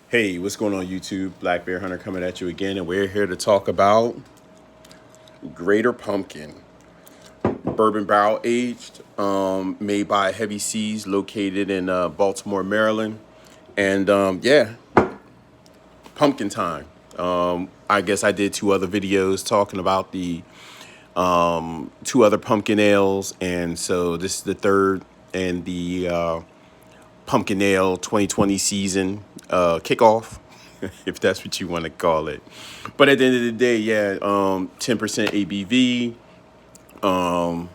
Hey, what's going on YouTube? Black Bear Hunter coming at you again, and we're here to talk about Greater Pumpkin. Bourbon barrel aged, made by Heavy Seas, located in Baltimore, Maryland. And yeah, pumpkin time. I guess I did two other videos talking about the two other pumpkin ales, and so this is the third and the pumpkin ale 2020 season kickoff, if that's what you want to call it. But at the end of the day, yeah, 10% ABV,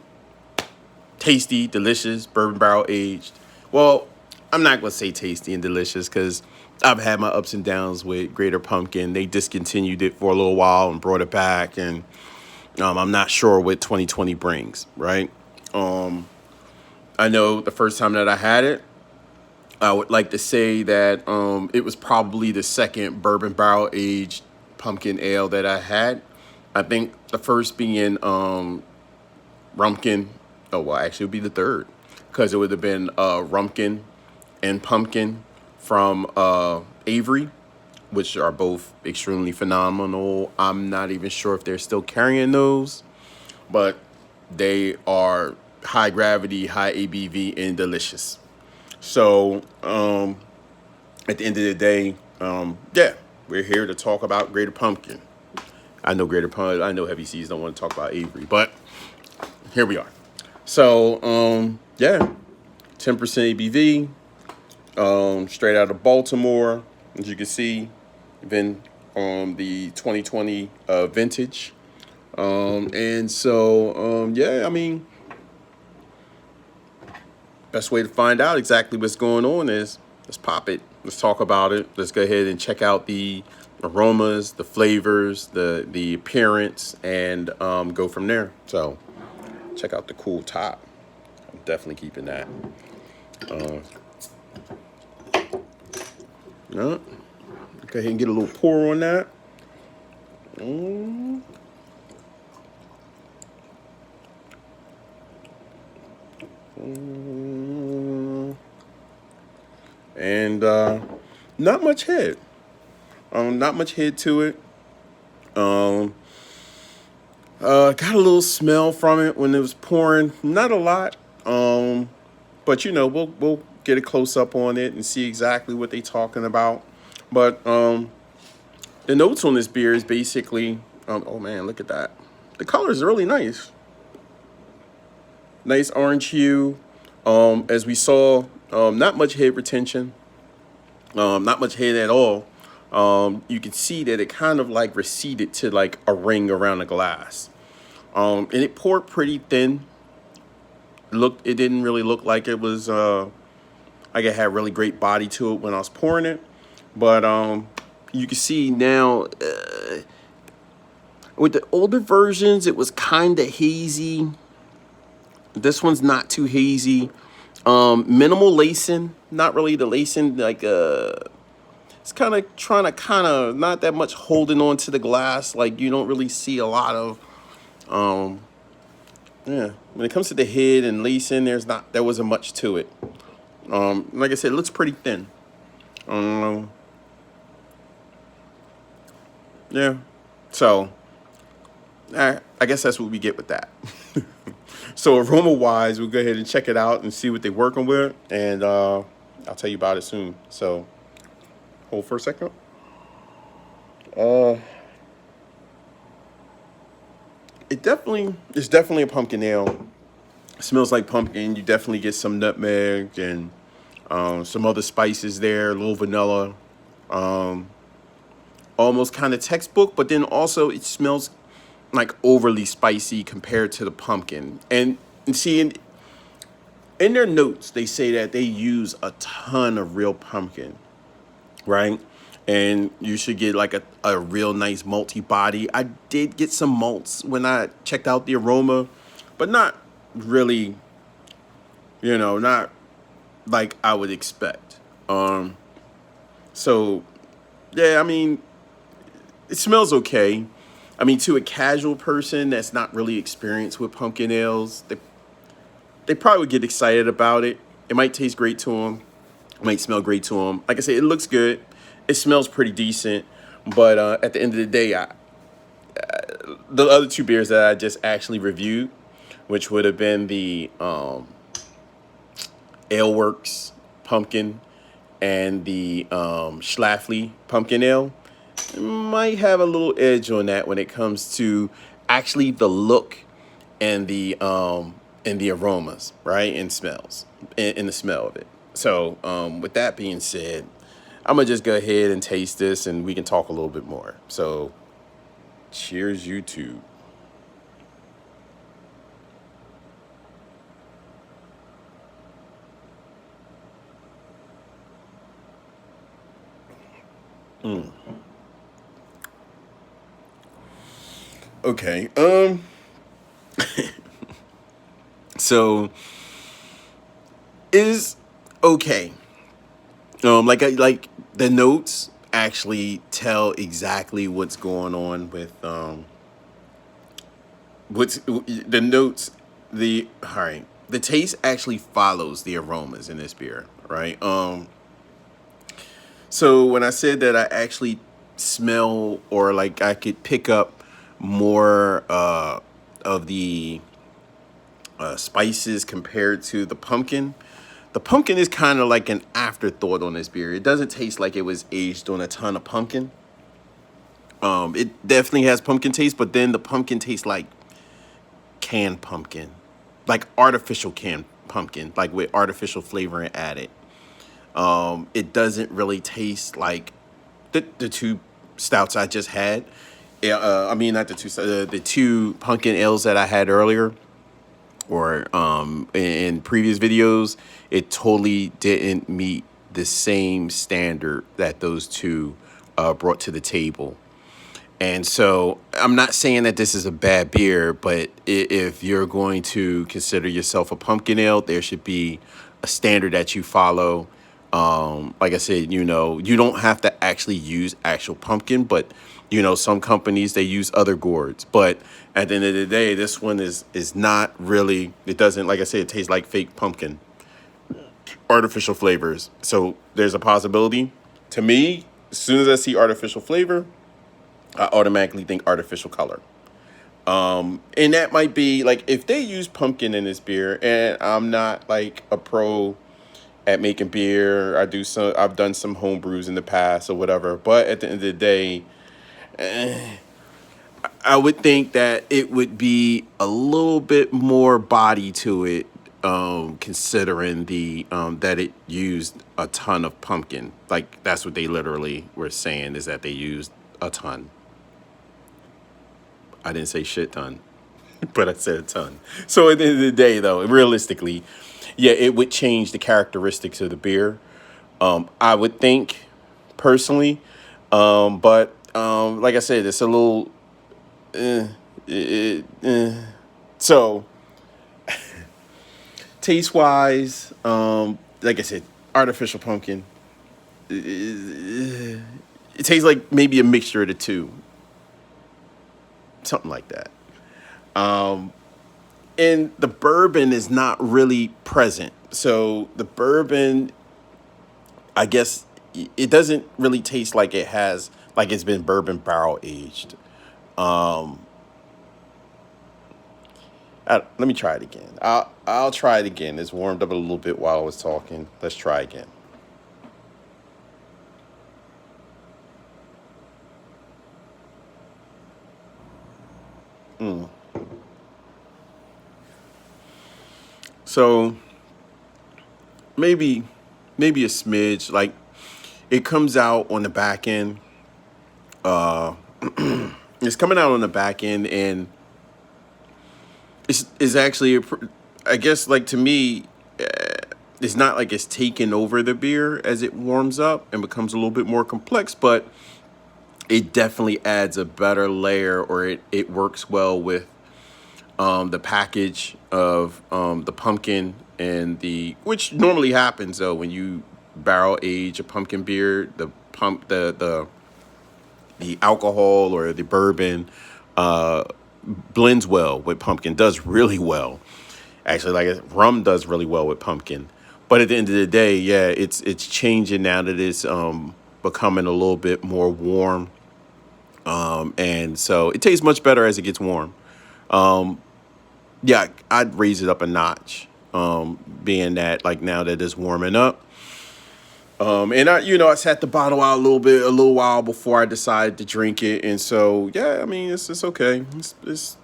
tasty, delicious, bourbon barrel aged. Well, I'm not gonna say tasty and delicious because I've had my ups and downs with Greater Pumpkin. They discontinued it for a little while and brought it back, and I'm not sure what 2020 brings. Right? I know the first time that I had it, I would like to say that it was probably the second bourbon barrel aged pumpkin ale that I had. I think the first being Rumpkin. Oh, well, actually, it would be the third because it would have been Rumpkin and Pumpkin from Avery, which are both extremely phenomenal. I'm not even sure if they're still carrying those, but they are high gravity, high ABV, and delicious. So, at the end of the day, yeah, we're here to talk about Greater Pumpkin. I know Greater Pumpkin. I know Heavy Seas don't want to talk about Avery, but here we are. So, yeah, 10% ABV, straight out of Baltimore, as you can see, been the 2020 vintage. And so, yeah, I mean, best way to find out exactly what's going on is let's pop it. Let's talk about it. Let's go ahead and check out the aromas, the flavors, the appearance, and go from there. So check out the cool top. I'm definitely keeping that. Yeah. Go ahead and get a little pour on that. And not much head. Not much head to it. Got a little smell from it when it was pouring. Not a lot. But we'll get a close up on it and see exactly what they're talking about. But the notes on this beer is basically, oh man, look at that. The color is really nice. Nice orange hue. As we saw, not much head retention. Not much head at all. You can see that it kind of like receded to like a ring around the glass. And it poured pretty thin. It didn't really look like it was like it had really great body to it when I was pouring it. But you can see now with the older versions, it was kind of hazy. This one's not too hazy. Minimal lacing, not really the lacing, like it's kind of trying to not that much holding on to the glass. Like you don't really see a lot of yeah. When it comes to the head and lacing, there wasn't much to it. Like I said, it looks pretty thin. Yeah. So I guess that's what we get with that. So aroma wise, we'll go ahead and check it out and see what they're working with, and I'll tell you about it soon. So hold for a second. It's definitely a pumpkin ale. It smells like pumpkin. You definitely get some nutmeg and some other spices there, a little vanilla. Almost kind of textbook, but then also it smells like overly spicy compared to the pumpkin. And see, in their notes, they say that they use a ton of real pumpkin, right? And you should get like a real nice malty body. I did get some malts when I checked out the aroma, but not really, not like I would expect. So yeah, I mean, it smells okay. I mean, to a casual person that's not really experienced with pumpkin ales, they probably would get excited about it. It might taste great to them. It might smell great to them. Like I said, it looks good. It smells pretty decent, but at the end of the day, the other two beers that I just actually reviewed, which would have been the Aleworks Pumpkin and the Schlafly Pumpkin Ale, might have a little edge on that when it comes to actually the look and the aromas, right, and smells, and the smell of it. So with that being said, I'm gonna just go ahead and taste this, and we can talk a little bit more. So, cheers, YouTube. Okay. So is okay. Like the notes actually tell exactly what's going on with what's the notes. The All right. The taste actually follows the aromas in this beer, right? So when I said that I actually smell, or like I could pick up more of the spices compared to the pumpkin is kind of like an afterthought on this beer. It doesn't taste like it was aged on a ton of pumpkin. It definitely has pumpkin taste, but then the pumpkin tastes like canned pumpkin, like artificial canned pumpkin, like with artificial flavoring added. It doesn't really taste like the two stouts I just had. Yeah, I mean, not the two pumpkin ales that I had earlier, or in previous videos. It totally didn't meet the same standard that those two brought to the table. And so I'm not saying that this is a bad beer, but if you're going to consider yourself a pumpkin ale, there should be a standard that you follow. Like I said, you don't have to actually use actual pumpkin, but some companies, they use other gourds. But at the end of the day, this one is not really. It doesn't, like I said, it tastes like fake pumpkin, artificial flavors. So there's a possibility. To me, as soon as I see artificial flavor, I automatically think artificial color. And that might be like if they use pumpkin in this beer, and I'm not like a pro at making beer. I've done some home brews in the past or whatever. But at the end of the day, I would think that it would be a little bit more body to it, considering the that it used a ton of pumpkin. Like that's what they literally were saying, is that they used a ton. I didn't say shit ton, but I said a ton. So at the end of the day, though, realistically, yeah, it would change the characteristics of the beer. I would think, personally, but like I said, it's a little. Uh, So taste wise, like I said, artificial pumpkin. It tastes like maybe a mixture of the two, something like that. And the bourbon is not really present. So the bourbon, I guess, it doesn't really taste like it's been bourbon barrel aged. Um, Let me try it again. I'll try it again. It's warmed up a little bit while I was talking. Let's try again. Mm. So maybe maybe a smidge. Like it comes out on the back end. Uh, it's coming out on the back end, and it's actually I guess, like, to me, it's not like it's taken over the beer as it warms up and becomes a little bit more complex, but it definitely adds a better layer, or it works well with the package of the pumpkin, and which normally happens though when you barrel age a pumpkin beer. The alcohol or the bourbon uh, blends well with pumpkin, does really well. Actually, like rum does really well with pumpkin. But at the end of the day, yeah, it's changing now that it's becoming a little bit more warm. And so it tastes much better as it gets warm. Yeah, I'd raise it up a notch. Being that like now that it's warming up. And I sat the bottle out a little while before I decided to drink it. And so, yeah, I mean, it's okay. It's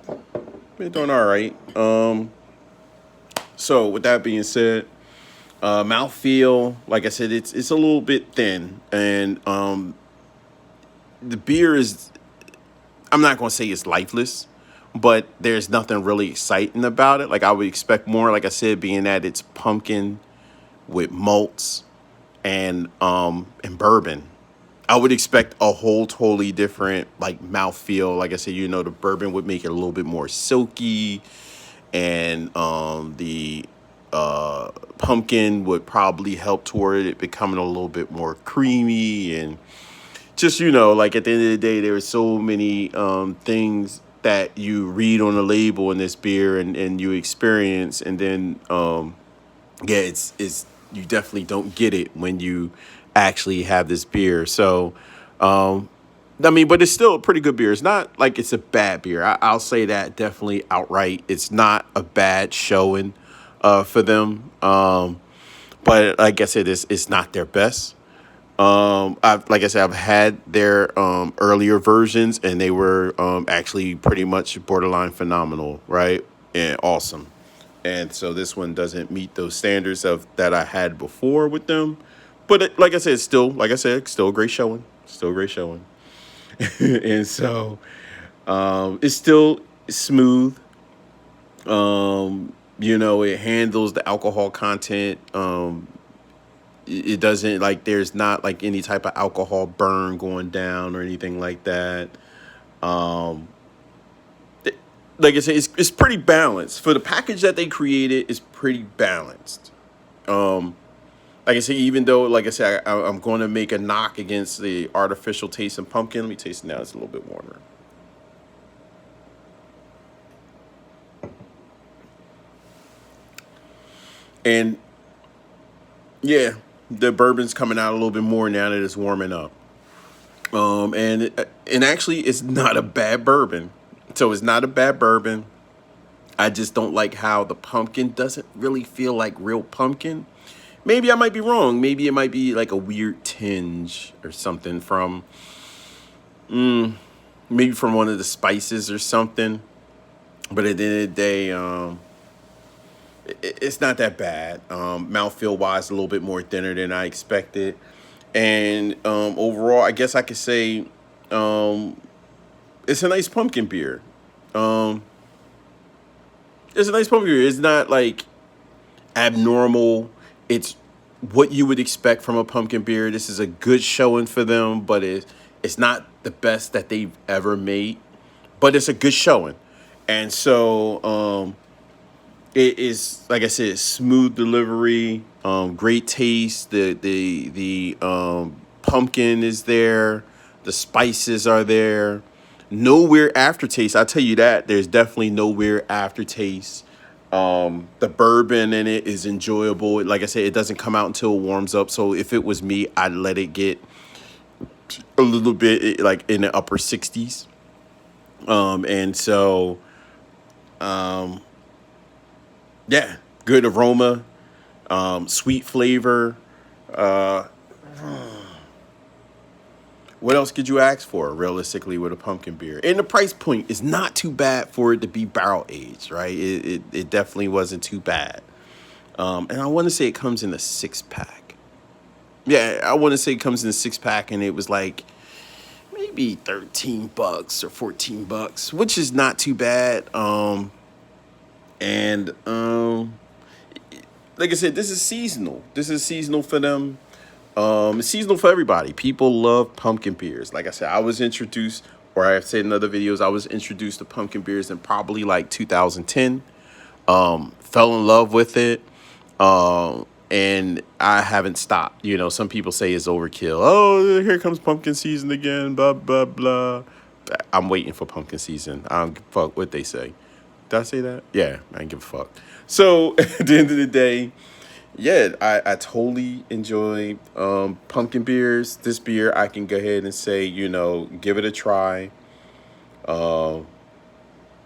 been doing all right. So with that being said, mouthfeel, like I said, it's a little bit thin, and the beer is. I'm not gonna say it's lifeless, but there's nothing really exciting about it. Like I would expect more. Like I said, being that it's pumpkin with malts and bourbon. I would expect a whole totally different like mouthfeel. Like I said, the bourbon would make it a little bit more silky, and the pumpkin would probably help toward it becoming a little bit more creamy. And just like at the end of the day, there are so many things that you read on the label in this beer, and you experience, and then yeah, it's you definitely don't get it when you actually have this beer. So I mean, but it's still a pretty good beer. It's not like it's a bad beer. I'll say that definitely outright. It's not a bad showing for them. But like I said, it's not their best. Like I said, I've had their earlier versions, and they were actually pretty much borderline phenomenal, right? And awesome. And so this one doesn't meet those standards of that I had before with them. But like I said, still a great showing. Still a great showing. And so it's still smooth. It handles the alcohol content. It doesn't like there's not like any type of alcohol burn going down or anything like that. Um, like I said, it's pretty balanced for the package that they created. It's pretty balanced. Like I said, even though like I said, I'm going to make a knock against the artificial taste and pumpkin. Let me taste it now. It's a little bit warmer. And yeah, the bourbon's coming out a little bit more now that it's warming up. And actually, it's not a bad bourbon. So it's not a bad bourbon. I just don't like how the pumpkin doesn't really feel like real pumpkin. Maybe I might be wrong. Maybe it might be like a weird tinge or something from maybe from one of the spices or something. But at the end of the day, it's not that bad. Mouthfeel wise, a little bit more thinner than I expected. And overall, I guess I could say it's a nice pumpkin beer. Um, it's a nice pumpkin beer. It's not like abnormal. It's what you would expect from a pumpkin beer. This is a good showing for them, but it's not the best that they've ever made. But it's a good showing. And so it is, like I said, smooth delivery, great taste. The pumpkin is there, the spices are there. No weird aftertaste. I'll tell you that. There's definitely no weird aftertaste. The bourbon in it is enjoyable. Like I said, it doesn't come out until it warms up. So if it was me, I'd let it get a little bit like in the upper 60s. And so yeah, good aroma, sweet flavor. Uh, what else could you ask for realistically with a pumpkin beer? And the price point is not too bad for it to be barrel aged, right? It definitely wasn't too bad. And I want to say it comes in a 6-pack. Yeah, I want to say it comes in a 6-pack, and it was like maybe $13 or $14, which is not too bad. And like I said, this is seasonal. This is seasonal for them. It's seasonal for everybody. People love pumpkin beers. Like I said, I was introduced, or I've said in other videos, I was introduced to pumpkin beers in probably like 2010. Fell in love with it. And I haven't stopped. Some people say it's overkill. Oh, here comes pumpkin season again, blah, blah, blah. I'm waiting for pumpkin season. I don't give a fuck what they say. Did I say that? Yeah, I don't give a fuck. So at the end of the day, Yeah, I totally enjoy pumpkin beers. This beer, I can go ahead and say, give it a try. Um,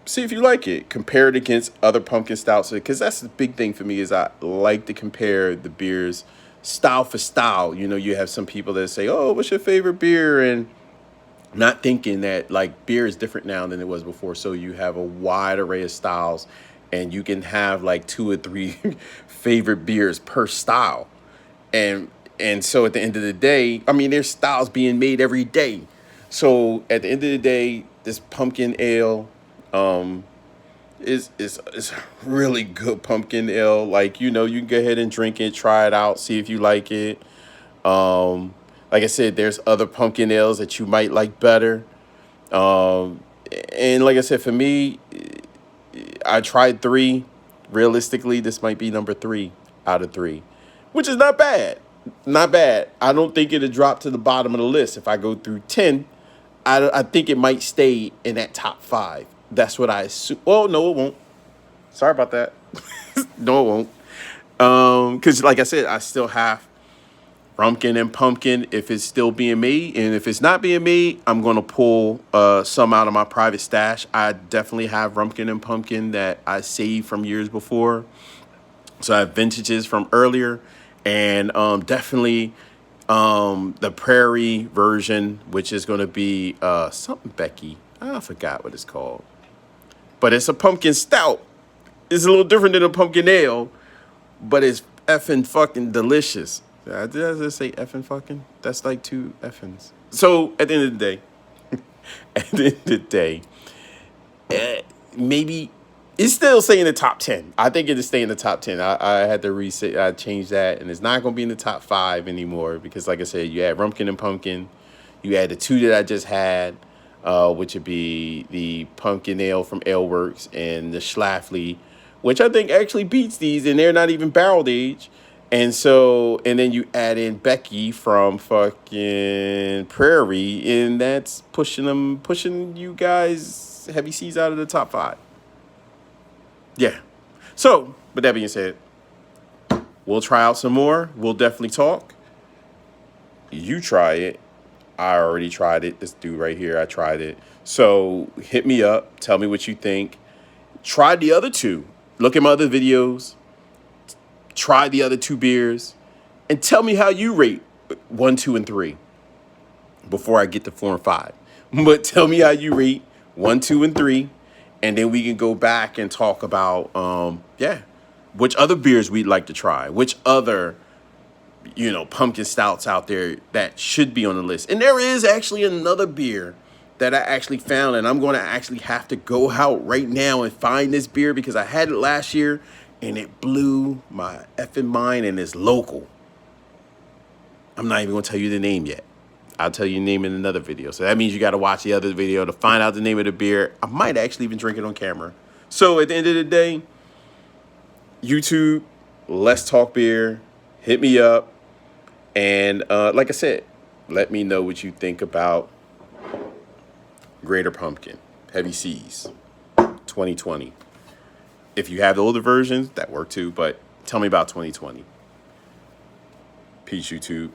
See if you like it. Compare it against other pumpkin stouts, because that's the big thing for me is I like to compare the beers style for style. You have some people that say, "Oh, what's your favorite beer?" and not thinking that like beer is different now than it was before. So you have a wide array of styles, and you can have like two or three favorite beers per style. And and so at the end of the day, I mean, there's styles being made every day. So at the end of the day, this pumpkin ale um is really good pumpkin ale. Like, you can go ahead and drink it, try it out, see if you like it. Um like I said, there's other pumpkin ales that you might like better. Um and like I said, for me, I tried three. Realistically, this might be number three out of three, which is not bad. Not bad. I don't think it'll drop to the bottom of the list. If I go through 10, I think it might stay in that top five. That's what I assume. Well, no, it won't. Sorry about that. No, it won't. Because like I said, I still have Rumpkin and Pumpkin if it's still being made. And if it's not being made, I'm going to pull some out of my private stash. I definitely have Rumpkin and Pumpkin that I saved from years before. So I have vintages from earlier. And definitely the Prairie version, which is going to be something Becky. I forgot what it's called. But it's a pumpkin stout. It's a little different than a pumpkin ale, but it's effing fucking delicious. Did I just say effing fucking? That's like two effings. So at the end of the day, at the end of the day, maybe it's still staying in the top 10. I think it'll stay in the top 10. I had to reset, I changed that, and it's not going to be in the top 5 anymore because, like I said, you had Rumpkin and Pumpkin. You had the two that I just had, which would be the Pumpkin Ale from Aleworks and the Schlafly, which I think actually beats these, and they're not even barrel aged. And so, and then you add in Becky from fucking Prairie, and that's pushing you guys heavy seas out of the top 5. Yeah. So, with that being said, we'll try out some more. We'll definitely talk. You try it. I already tried it. This dude right here, I tried it. So hit me up. Tell me what you think. Try the other two. Look at my other videos. Try the other two beers. And tell me how you rate 1, 2, and 3 before I get to 4 and 5. But tell me how you rate 1, 2, and 3. And then we can go back and talk about, which other beers we'd like to try. Which other pumpkin stouts out there that should be on the list. And there is actually another beer that I actually found, and I'm going to actually have to go out right now and find this beer because I had it last year and it blew my effing mind, and it's local. I'm not even going to tell you the name yet. I'll tell you the name in another video. So that means you got to watch the other video to find out the name of the beer. I might actually even drink it on camera. So at the end of the day, YouTube, Let's Talk Beer, hit me up. And like I said, let me know what you think about Greater Pumpkin, Heavy Seas, 2020. If you have the older versions, that work too, but tell me about 2020. Peace, YouTube.